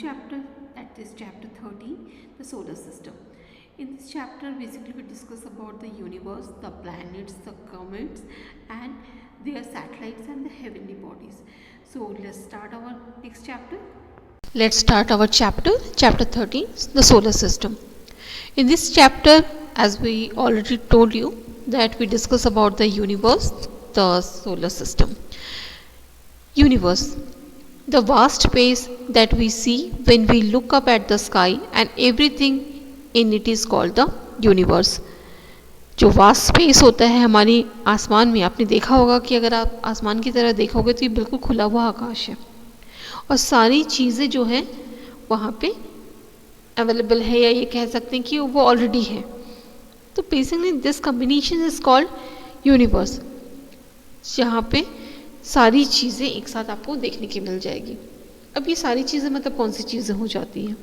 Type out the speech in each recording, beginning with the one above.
chapter, that is chapter 13, the solar system. In this chapter, basically we discuss about the universe, the planets, the comets and their satellites and the heavenly bodies. So let's start our next chapter. Let's start our chapter 13, the solar system. In this chapter, as we already told you, that we discuss about the universe, the solar system. Universe, the vast space that we see when we look up at the sky and everything in it is called the universe. जो vast space होता है हमारी आसमान में, आपने देखा होगा कि अगर आप आसमान की तरह देखोगे तो ये बिल्कुल खुला हुआ आकाश है और सारी चीज़ें जो है वहाँ पे अवेलेबल है, या ये कह सकते हैं कि वो ऑलरेडी है. तो basically this combination is called universe, जहाँ पे सारी चीज़ें एक साथ आपको देखने की मिल जाएगी. अब ये सारी चीज़ें मतलब कौन सी चीज़ें हो जाती हैं?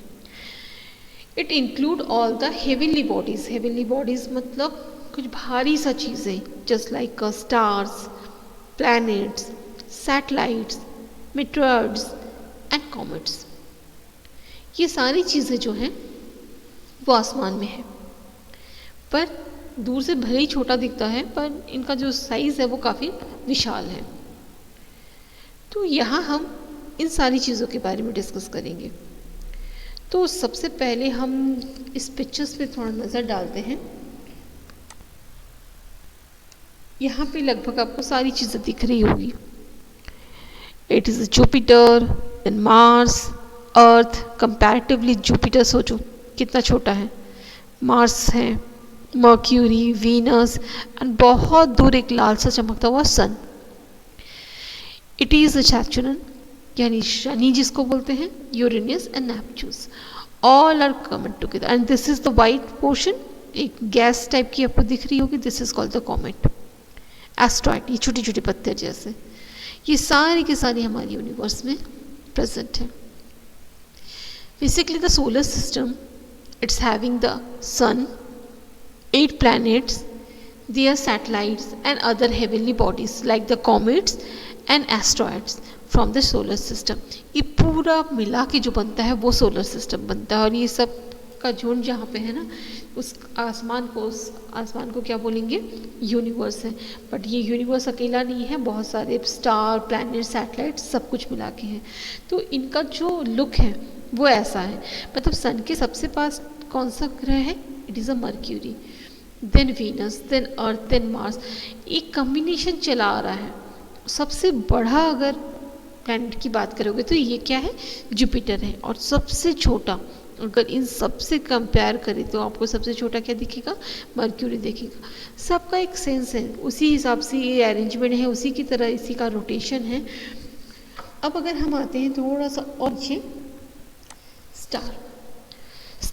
It include all the heavenly bodies. Heavenly bodies मतलब कुछ भारी सा चीज़ें, just like stars, planets, satellites, meteors and comets. ये सारी चीज़ें जो हैं वो आसमान में है, पर दूर से भले ही छोटा दिखता है, पर इनका जो साइज़ है वो काफ़ी विशाल है. तो यहाँ हम इन सारी चीज़ों के बारे में डिस्कस करेंगे. तो सबसे पहले हम इस पिक्चर्स पे थोड़ा नज़र डालते हैं. यहाँ पे लगभग आपको सारी चीज़ें दिख रही होगी. It is Jupiter, then Mars, earth. Comparatively Jupiter सोचो कितना छोटा है, मार्स है, मर्क्यूरी, वीनस एंड बहुत दूर एक लाल सा चमकता हुआ सन. इट इज़ सैटर्न यानी शनि जिसको बोलते हैं, Uranus and Neptune, all are coming together. And this is the white portion, एक गैस टाइप की आपको दिख रही होगी. This is called the comet, asteroid, ये छोटे छोटे पत्थर जैसे. ये सारी की सारी हमारे यूनिवर्स में प्रेजेंट है. Basically the solar system, it's having the sun, 8 planets, their satellites and other heavenly bodies like the comets and asteroids from the solar system. ये पूरा मिला के जो बनता है वो सोलर सिस्टम बनता है. और ये सब का झुंड जहाँ पे है ना, उस आसमान को क्या बोलेंगे? यूनिवर्स है. बट ये यूनिवर्स अकेला नहीं है, बहुत सारे स्टार, प्लैनेट, सैटेलाइट सब कुछ मिला के हैं. तो इनका जो लुक है वो ऐसा है. मतलब सन के सबसे पास कौन सा ग्रह है? It is a Mercury, then Venus, then earth, then Mars. एक कम्बिनेशन चला आ रहा है. सबसे बड़ा अगर प्लैनेट की बात करोगे तो ये क्या है? जुपिटर है. और सबसे छोटा अगर इन सबसे कंपेयर करें तो आपको सबसे छोटा क्या दिखेगा? मर्क्यूरी दिखेगा. सबका एक सेंस है, उसी हिसाब से ये अरेंजमेंट है, उसी की तरह इसी का रोटेशन है. अब अगर हम आते हैं थोड़ा सा और नीचे, स्टार.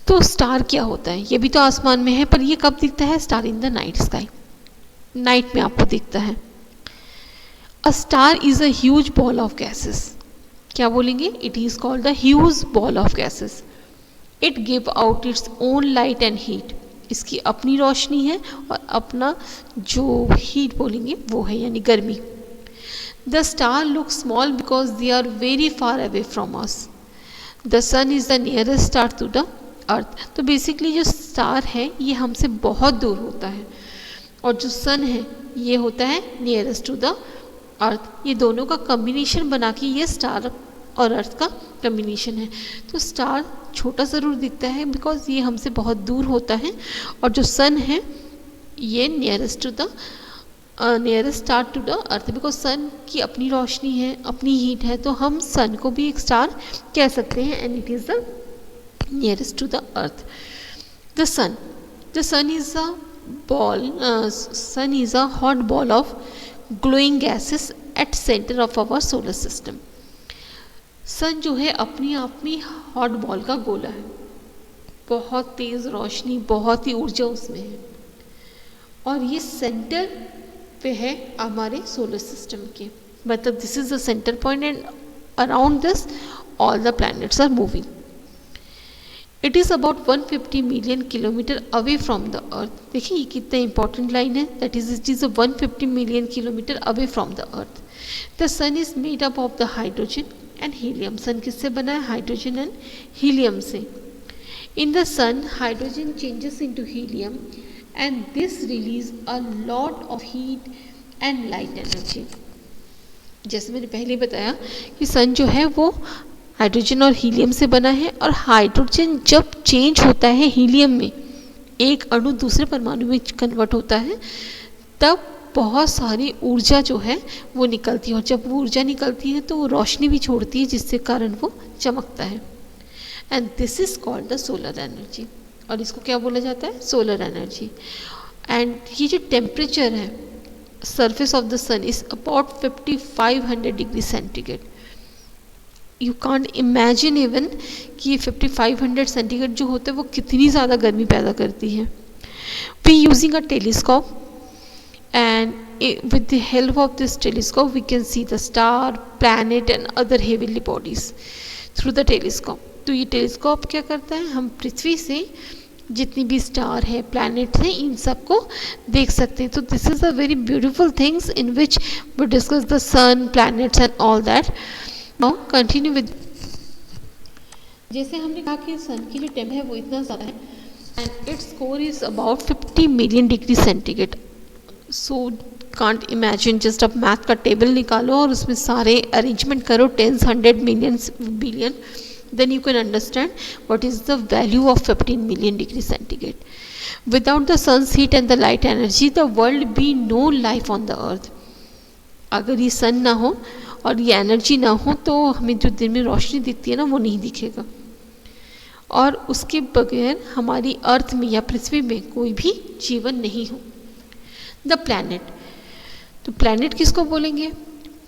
तो स्टार क्या होता है? ये भी तो आसमान में है, पर ये कब दिखता है? Star in the night sky, night में आपको दिखता है. A star is a huge ball of gases. क्या बोलेंगे? It is called the huge ball of gases. It give out its own light and heat. इसकी अपनी रोशनी है और अपना जो हीट बोलेंगे वो है, यानी गर्मी. The star look small because they are very far away from us. The sun is the nearest star to the earth. तो बेसिकली जो स्टार है ये हमसे बहुत दूर होता है, और जो सन है ये होता है नियरेस्ट टू द अर्थ. ये दोनों का कम्बिनेशन बना के ये स्टार और अर्थ का कम्बिनेशन है. तो स्टार छोटा ज़रूर दिखता है बिकॉज ये हमसे बहुत दूर होता है, और जो सन है ये nearest star to the earth, because sun की अपनी रोशनी है, अपनी हीट है. तो हम सन को भी एक स्टार कह सकते हैं, and it is the nearest to the earth. The sun is a hot ball of glowing gases at center of our solar system. सन जो है अपनी आप में हॉट बॉल का गोला है, बहुत तेज़ रोशनी, बहुत ही ऊर्जा उसमें है, और ये सेंटर पे है हमारे सोलर सिस्टम के. मतलब this is the centre point, and around this all the planets are moving. It is about 150 million kilometre away from the earth. देखिए ये कितना इंपॉर्टेंट लाइन है. That is it is 150 million kilometre away from the earth. The sun is made up of the hydrogen and helium. Sun किससे बना है? Hydrogen and helium से। In the sun hydrogen changes into helium and this release a lot of heat and light energy. जैसे मैंने पहले बताया कि सन जो है वो हाइड्रोजन और हीलियम से बना है, और हाइड्रोजन जब चेंज होता है हीलियम में, एक अणु दूसरे परमाणु में कन्वर्ट होता है, तब बहुत सारी ऊर्जा जो है वो निकलती है, और जब वो ऊर्जा निकलती है तो वो रोशनी भी छोड़ती है, जिससे कारण वो चमकता है। And this is called the solar energy, और इसको क्या बोला जाता है? Solar energy. एंड ये जो टेम्परेचर है surface of the sun is about 5500 degree centigrade. You can't imagine even कि 5500 सेंटीग्रेड जो होता है वो कितनी ज़्यादा गर्मी पैदा करती है। We using a telescope and with the help of this telescope we can see the star, planet and other heavenly bodies through the telescope। तो ये टेलीस्कोप क्या करता है? हम पृथ्वी से जितनी भी स्टार है, प्लैनेट है, इन सब को देख सकते हैं। तो this is a very beautiful things in which we discuss the sun, planets and all that. Now continue with, जैसे हमने कहा कि सन की जो टेम्परेचर है वो इतना ज़्यादा है and its core is about 50 million degree centigrade. So can't imagine, just अब मैथ का टेबल निकालो और उसमें सारे अरेंजमेंट करो, tens, 100, millions, billion, then you can understand what is the value of 15 million degree centigrade. Without the sun's heat and the light energy, the world be no life on the earth. अगर ये सन ना हो और ये energy ना हो तो हमें जो दिन में रोशनी दिखती है ना वो नहीं दिखेगा, और उसके बगैर हमारी अर्थ में या पृथ्वी में कोई भी जीवन नहीं हो। द प्लैनेट, तो प्लैनेट किसको बोलेंगे?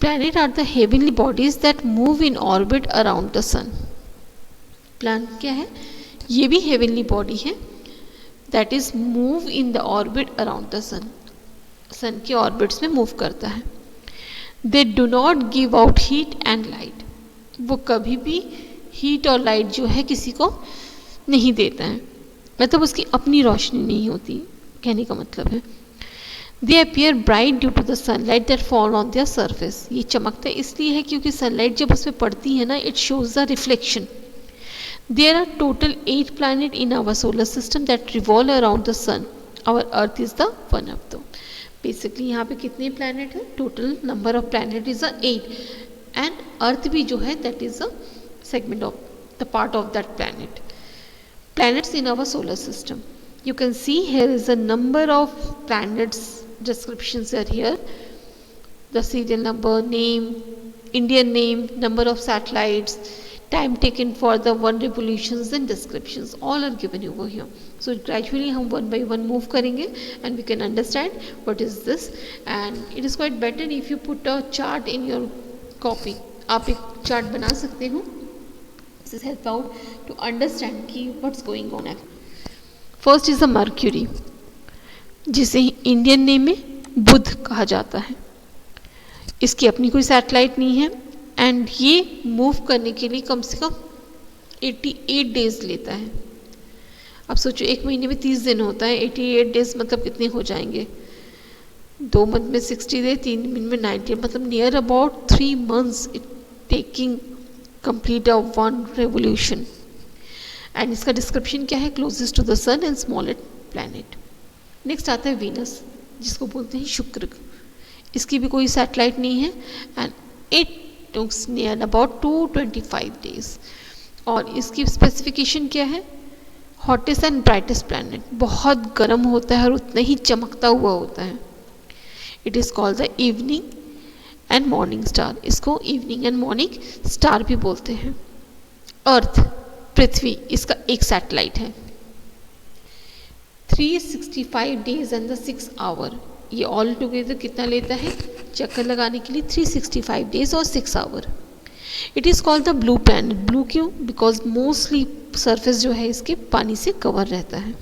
Planet are the heavenly bodies that move in orbit around the sun. Planet क्या है? ये भी हेवनली बॉडी है that is move in the orbit around the sun, sun के ऑर्बिट्स में मूव करता है। They do not give out heat and light, वो कभी भी हीट और लाइट जो है किसी को नहीं देता है, मतलब उसकी अपनी रोशनी नहीं होती, कहने का मतलब है। They appear bright due to the sunlight that fall on their surface, ये चमकता इसलिए है क्योंकि सनलाइट जब उस पर पड़ती है ना, it shows the reflection. There are total 8 planets in our solar system that revolve around the sun. Our Earth is the one of them. Basically यहाँ पे कितने planet हैं? Total number of planet is 8, and Earth भी जो है that is a segment of the part of that planet. Planets in our solar system. You can see here is a number of planets. Descriptions are here. The serial number, name, Indian name, number of satellites, time taken for the one revolutions and descriptions all are given over here. So gradually हम one by one move करेंगे and we can understand what is this, and it is quite better if you put a chart in your copy. आप एक chart बना सकते हो, this is help out to understand कि what's going on. First is the Mercury, जिसे Indian name में बुध कहा जाता है। इसकी अपनी कोई सैटेलाइट नहीं है एंड ये मूव करने के लिए कम से कम 88 डेज लेता है। अब सोचो एक महीने में 30 दिन होता है, 88 डेज मतलब कितने हो जाएंगे? 2 मंथ में 60 डे, 3 मंथ में 90, मतलब near about 3 months it taking complete a one revolution. And इसका डिस्क्रिप्शन क्या है? Closest to the sun and smallest planet. Next आता है वीनस, जिसको बोलते हैं शुक्र। इसकी भी कोई सैटेलाइट नहीं है and it takes near about 225 days. और इसकी स्पेसिफिकेशन क्या है? हॉटेस्ट एंड ब्राइटेस्ट प्लैनेट, बहुत गर्म होता है और उतना ही चमकता हुआ होता है। It is called the evening and morning star, इसको इवनिंग एंड मॉर्निंग स्टार भी बोलते हैं। अर्थ, पृथ्वी, इसका एक सैटेलाइट है। 365 डेज एंड द 6 आवर, ये ऑल टुगेदर कितना लेता है चक्कर लगाने के लिए? 365 डेज और 6 hour. It is called the blue planet. Blue क्यों? बिकॉज मोस्टली सरफेस जो है इसके पानी से कवर रहता है,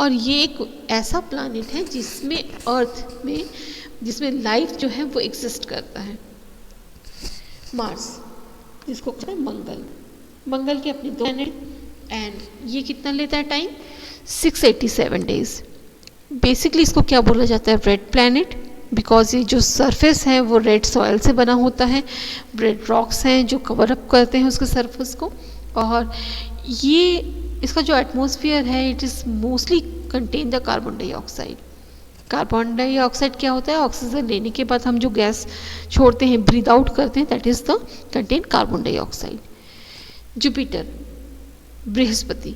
और ये एक ऐसा प्लैनेट है जिसमें अर्थ में, जिसमें लाइफ जो है वो एग्जिस्ट करता है। मार्स, जिसको कहते हैं मंगल, मंगल के अपने 2 प्लैनेट एंड ये कितना लेता है टाइम? 687 डेज। बेसिकली इसको क्या बोला जाता है? रेड प्लैनेट बिकॉज ये जो सरफेस है वो रेड सॉयल से बना होता है, रेड रॉक्स हैं जो कवर अप करते हैं उसके सरफेस को, और ये इसका जो एटमॉस्फेयर है it is mostly contain the carbon dioxide. Carbon dioxide क्या होता है, ऑक्सीजन लेने के बाद हम जो गैस छोड़ते हैं, ब्रीथ आउट करते हैं, that is the contain carbon dioxide. Jupiter, Brihaspati,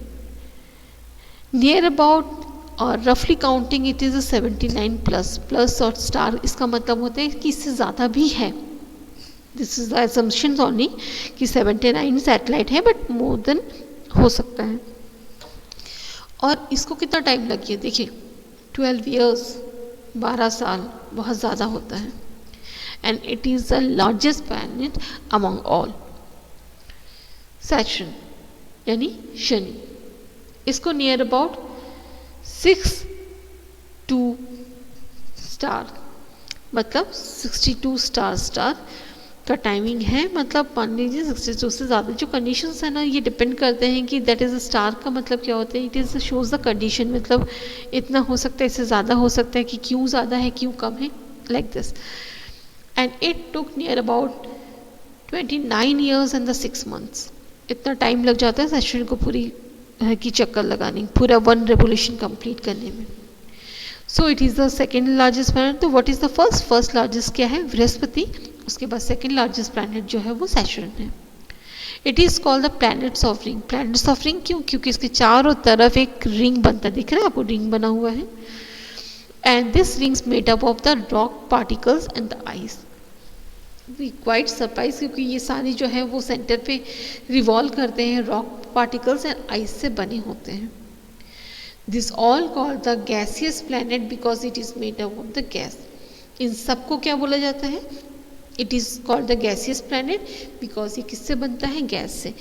near about और रफली counting it is 79 plus, plus और स्टार इसका मतलब होता है कि इससे ज़्यादा भी है। This is the assumption only कि 79 सैटेलाइट है, बट मोर देन हो सकता है। और इसको कितना टाइम लग गया, देखिए 12 ईयर्स, 12 साल बहुत ज़्यादा होता है। And it is the largest planet among all. Saturn यानी शनि, इसको नियर अबाउट 62 स्टार, मतलब 62 स्टार का टाइमिंग है, मतलब मान लीजिए 62 से ज़्यादा। जो कंडीशंस है ना ये डिपेंड करते हैं कि दैट इज़ अ स्टार का मतलब क्या होता है, it is shows the condition, मतलब इतना हो सकता है, इससे ज़्यादा हो सकता है, कि क्यों ज़्यादा है क्यों कम है, like this. And it took near about 29 years and the 6 months. इतना टाइम लग जाता है सैटर्न को पूरी की चक्कर लगाने, पूरा 1 रेवोल्यूशन कंप्लीट करने में। So it is the second largest planet. तो what is the first largest क्या है, बृहस्पति। उसके बाद सेकेंड लार्जेस्ट प्लैनेट जो है वो सैटर्न है। It is called the planets of ring. Planets of ring क्यों, क्योंकि इसके चारों तरफ एक रिंग बनता दिख रहा है आपको, रिंग बना हुआ है। And this rings made up of the rock particles and the ice. We quite surprise, क्योंकि ये सारी जो है वो सेंटर पे रिवॉल्व करते हैं, रॉक पार्टिकल्स एंड आइस से बने होते हैं। This all called the gaseous planet because it is made up of the gas. इन सबको क्या बोला जाता है, it is called the gaseous planet because ये किससे बनता है, गैस से।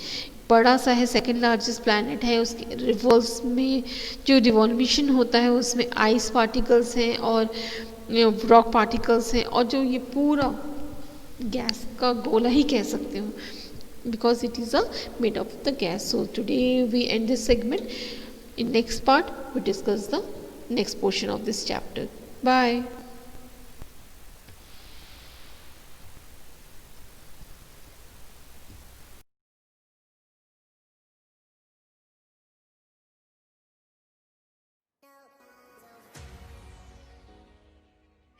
बड़ा सा है, सेकेंड लार्जेस्ट प्लैनेट है, उसके रिवॉल्व्स में जो रिवॉल्यूशन होता है उसमें आइस पार्टिकल्स हैं और रॉक पार्टिकल्स हैं, और जो ये पूरा गैस का गोला ही कह सकते हो, because it is a made of the gas. So today we end this segment. In next part we discuss the next portion of this chapter. Bye.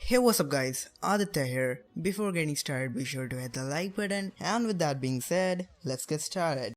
Hey, what's up guys, Aditya here. Before getting started, be sure to hit the like button, and with that being said, let's get started.